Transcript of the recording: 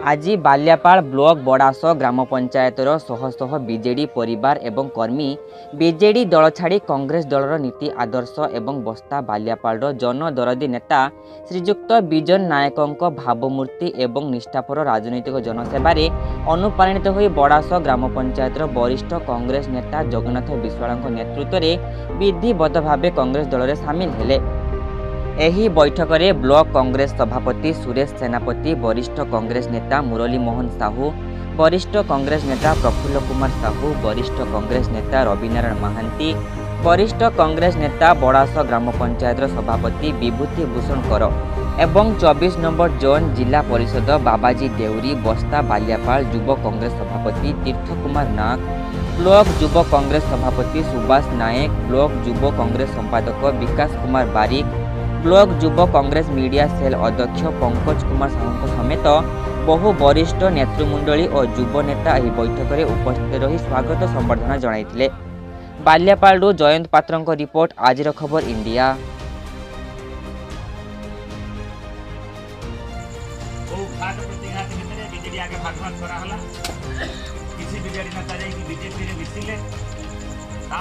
आज बाल्यापाल ब्लॉक बड़ास ग्राम पंचायतर शह शह बीजेडी परिवार एवं कर्मी बीजेडी दल छाड़ी कांग्रेस दलर नीति आदर्श एवं बस्ता बाल्यापाल जनदरदी नेता श्रीजुक्त विजन नायकों भावमूर्ति एवं निष्ठापर राजनैतिक जनसेवार अनुप्राणित हो बड़ास ग्राम पंचायतर वरिष्ठ कांग्रेस नेता जगन्नाथ विश्वाल नेतृत्व में विधिबद्ध भाव कांग्रेस दल में सामिल हेले। एही बैठक में ब्लॉक कांग्रेस सभापति सुरेश सेनापति, वरिष्ठ कांग्रेस नेता मुरली मोहन साहू, वरिष्ठ कांग्रेस नेता प्रफुल्ल कुमार साहू, वरिष्ठ कांग्रेस नेता रविनारायण महांती, वरिष्ठ कांग्रेस नेता बड़ास ग्राम पंचायत सभापति विभूति भूषण कर एवं 24 नंबर जोन जिला परिषद बाबाजी देउरी, बस्ता बाल्यापाल युव कांग्रेस सभापति तीर्थ कुमार नाग, ब्लॉक युव कांग्रेस सभापति सुभाष नायक, ब्लॉक युव कांग्रेस संपादक विकास कुमार बारिक, ब्लॉक युव कांग्रेस मीडिया सेल अध्यक्ष पंकज कुमार साहू समेत बहु वरिष्ठ नेतृमंडली और युव नेता यह बैठक में उपस्थित रही स्वागत संबर्धना जणाइथिले। बाल्यापाल जयंत पात्र रिपोर्ट, आज खबर इंडिया। बीजेडी आगे भागभाग करा हला किसी बीजेडी नेता जाई बीजेपी रे मिसिले